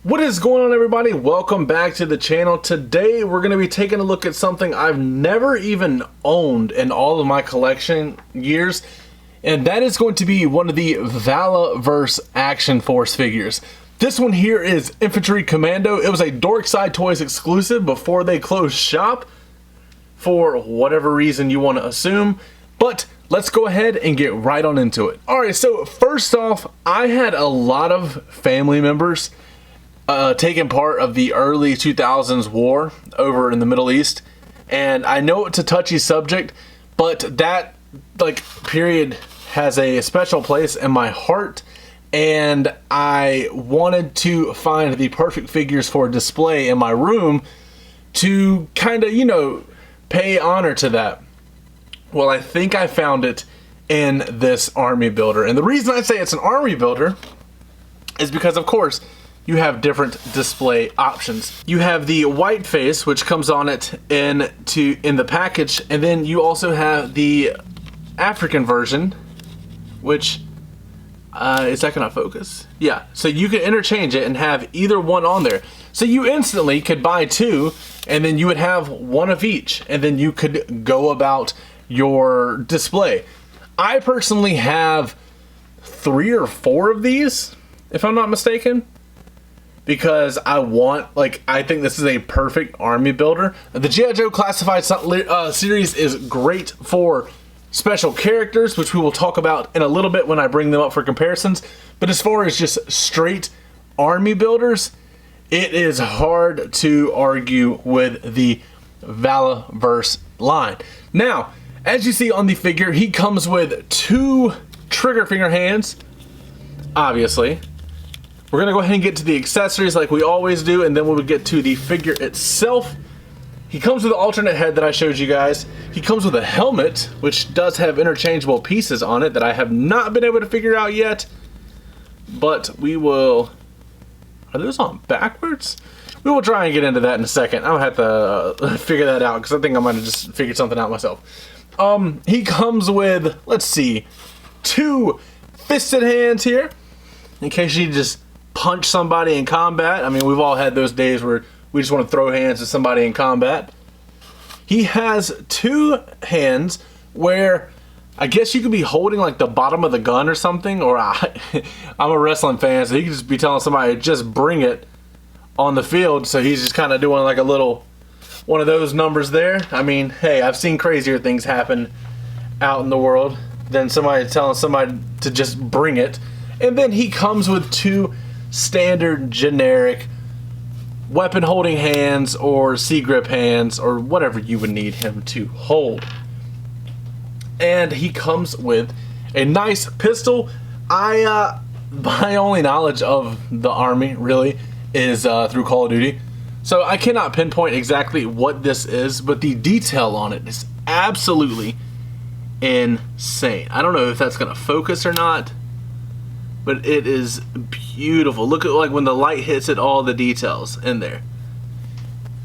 What is going on, everybody? Welcome back to the channel. Today we're going to be taking a look at something I've never even owned in all of my collection years, and that is going to be one of the Valaverse Action Force figures. This one here is Infantry Commando. It was a DorksideToys exclusive before they closed shop for whatever reason you want to assume, but let's go ahead and get right on into it. Alright, so first off, I had a lot of family members taking part of the early 2000s war over in the Middle East, and I know it's a touchy subject, but that period has a special place in my heart, and I wanted to find the perfect figures for display in my room to kind of, you know, pay honor to that. Well, I think I found it in this army builder, and the reason I say it's an army builder is because, of course, you have different display options. You have the white face, which comes on it in the package, and then you also have the African version, which is that gonna focus? Yeah, so you can interchange it and have either one on there. So you instantly could buy two, and then you would have one of each, and then you could go about your display. I personally have 3 or 4 of these, if I'm not mistaken, because I think this is a perfect army builder. The G.I. Joe Classified series is great for special characters, which we will talk about in a little bit when I bring them up for comparisons. But as far as just straight army builders, it is hard to argue with the Valaverse line. Now, as you see on the figure, he comes with 2 trigger finger hands, obviously. We're going to go ahead and get to the accessories like we always do, and then we'll get to the figure itself. He comes with the alternate head that I showed you guys. He comes with a helmet, which does have interchangeable pieces on it that I have not been able to figure out yet. But we will... Are those on backwards? We will try and get into that in a second. I'll have to figure that out, because I think I might have just figured something out myself. He comes with, let's see, 2 fisted hands here, in case you just punch somebody in combat. I mean, we've all had those days where we just want to throw hands at somebody in combat. He has 2 hands where I guess you could be holding like the bottom of the gun or something, or I'm a wrestling fan, so he could just be telling somebody to just bring it on the field, so he's just kind of doing like a little one of those numbers there. I mean, hey, I've seen crazier things happen out in the world than somebody telling somebody to just bring it. And then he comes with 2 standard generic weapon holding hands or C-grip hands or whatever you would need him to hold. And he comes with a nice pistol. My only knowledge of the army really is through Call of Duty, so I cannot pinpoint exactly what this is, but the detail on it is absolutely insane. I don't know if that's gonna focus or not, but it is beautiful. Look at like when the light hits it, all the details in there.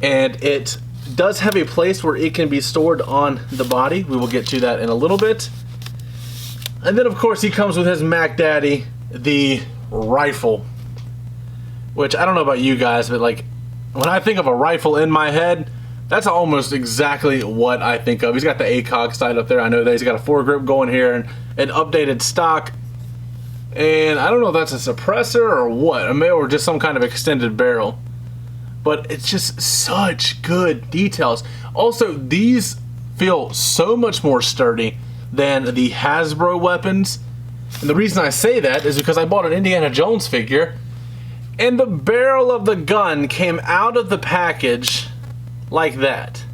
And it does have a place where it can be stored on the body. We will get to that in a little bit. And then of course he comes with his Mac Daddy, the rifle, which I don't know about you guys, but like when I think of a rifle in my head, that's almost exactly what I think of. He's got the ACOG sight up there. I know that he's got a foregrip going here and an updated stock. And I don't know if that's a suppressor or what, or just some kind of extended barrel. But it's just such good details. Also, these feel so much more sturdy than the Hasbro weapons. And the reason I say that is because I bought an Indiana Jones figure, and the barrel of the gun came out of the package like that.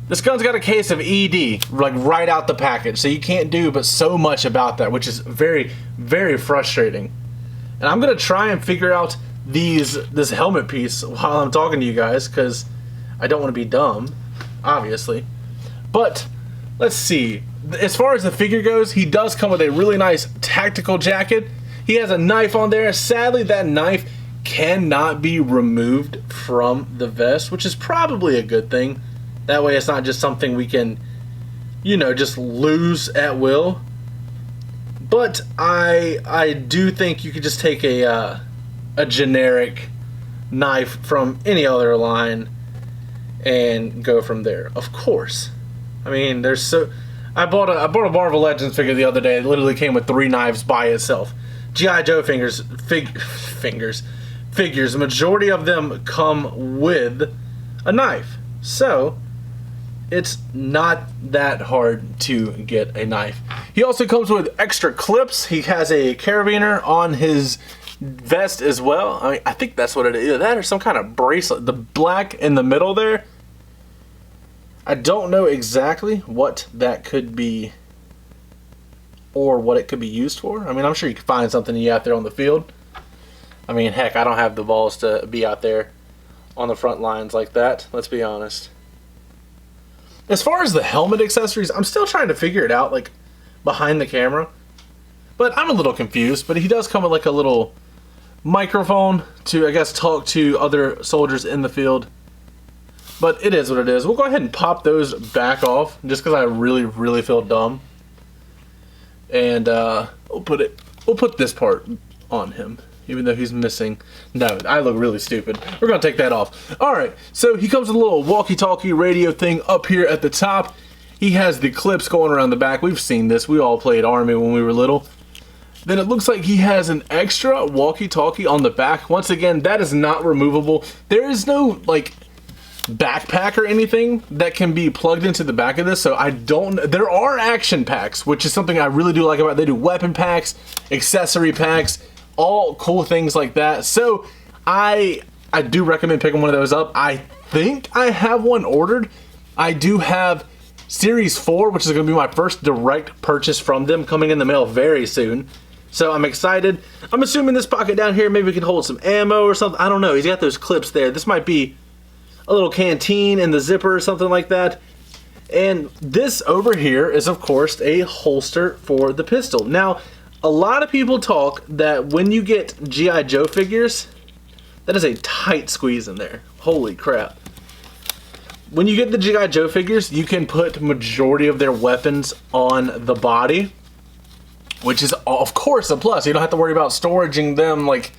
This gun's got a case of ED, like right out the package, so you can't do but so much about that, which is very, very frustrating. And I'm gonna try and figure out this helmet piece while I'm talking to you guys, because I don't want to be dumb, obviously. But let's see. As far as the figure goes, he does come with a really nice tactical jacket. He has a knife on there. Sadly, that knife cannot be removed from the vest, which is probably a good thing. That way it's not just something we can, you know, just lose at will. But I do think you could just take a a generic knife from any other line and go from there. Of course. I mean, there's so... I bought a Marvel Legends figure the other day. It literally came with 3 knives by itself. G.I. Joe figures, the majority of them come with a knife. So, it's not that hard to get a knife. He also comes with extra clips. He has a carabiner on his vest as well. I mean, I think that's what it is. Either that or some kind of bracelet. The black in the middle there, I don't know exactly what that could be or what it could be used for. I mean, I'm sure you could find something you out there on the field. I mean, heck, I don't have the balls to be out there on the front lines like that. Let's be honest. As far as the helmet accessories, I'm still trying to figure it out, like, behind the camera. But I'm a little confused. But he does come with, like, a little microphone to, I guess, talk to other soldiers in the field. But it is what it is. We'll go ahead and pop those back off, just because I really, really feel dumb. And we'll put this part on him, even though he's missing. No, I look really stupid. We're gonna take that off. All right, so he comes with a little walkie-talkie radio thing up here at the top. He has the clips going around the back. We've seen this. We all played Army when we were little. Then it looks like he has an extra walkie-talkie on the back. Once again, that is not removable. There is no, like, backpack or anything that can be plugged into the back of this, so I don't... There are action packs, which is something I really do like about it. They do weapon packs, accessory packs, all cool things like that. So I do recommend picking one of those up. I think I have one ordered. I do have Series 4, which is going to be my first direct purchase from them, coming in the mail very soon. So I'm excited. I'm assuming this pocket down here maybe can hold some ammo or something. I don't know. He's got those clips there. This might be a little canteen in the zipper or something like that. And this over here is, of course, a holster for the pistol. Now, a lot of people talk that when you get G.I. Joe figures, that is a tight squeeze in there. Holy crap. When you get the G.I. Joe figures, you can put majority of their weapons on the body, which is, of course, a plus. You don't have to worry about storaging them, like,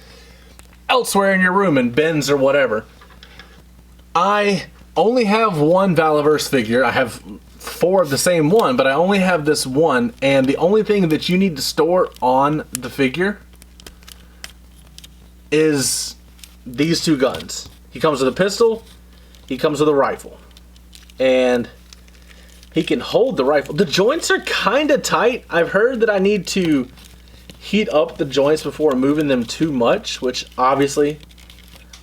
elsewhere in your room in bins or whatever. I only have one Valaverse figure. I have 4 of the same one, but I only have this one, and the only thing that you need to store on the figure is these 2 guns. He comes with a pistol, he comes with a rifle, and he can hold the rifle. The joints are kind of tight. I've heard that I need to heat up the joints before moving them too much, which obviously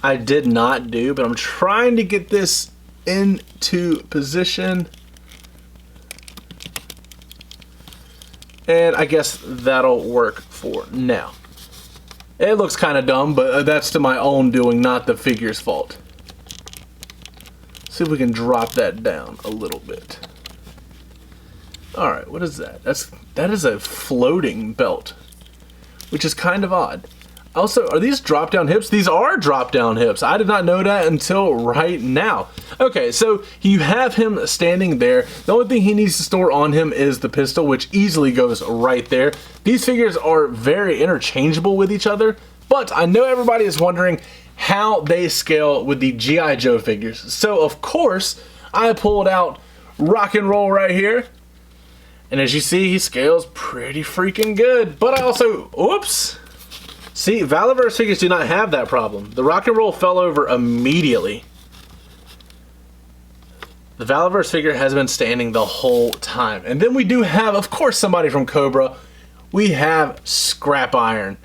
I did not do, but I'm trying to get this into position. And I guess that'll work for now. It looks kind of dumb, but that's to my own doing, not the figure's fault. See if we can drop that down a little bit. Alright, what is that? That is a floating belt, which is kind of odd. Also, are these drop-down hips? These are drop-down hips. I did not know that until right now. Okay, so you have him standing there. The only thing he needs to store on him is the pistol, which easily goes right there. These figures are very interchangeable with each other, but I know everybody is wondering how they scale with the G.I. Joe figures. So, of course, I pulled out Rock and Roll right here. And as you see, he scales pretty freaking good. But I also, oops. See, Valaverse figures do not have that problem. The Rock and Roll fell over immediately. The Valaverse figure has been standing the whole time. And then we do have, of course, somebody from Cobra. We have Scrap Iron,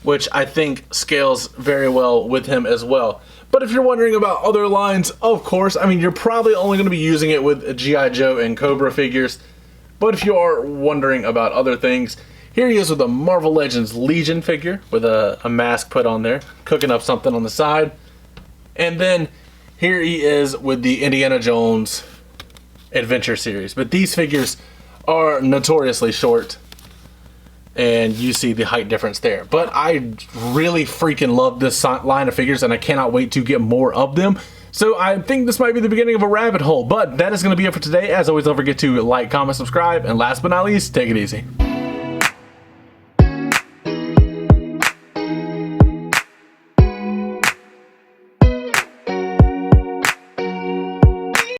which I think scales very well with him as well. But if you're wondering about other lines, of course, I mean, you're probably only going to be using it with G.I. Joe and Cobra figures. But if you are wondering about other things, here he is with a Marvel Legends Legion figure with a mask put on there, cooking up something on the side. And then here he is with the Indiana Jones Adventure series. But these figures are notoriously short, and you see the height difference there. But I really freaking love this line of figures, and I cannot wait to get more of them. So I think this might be the beginning of a rabbit hole, but that is going to be it for today. As always, don't forget to like, comment, subscribe, and last but not least, take it easy.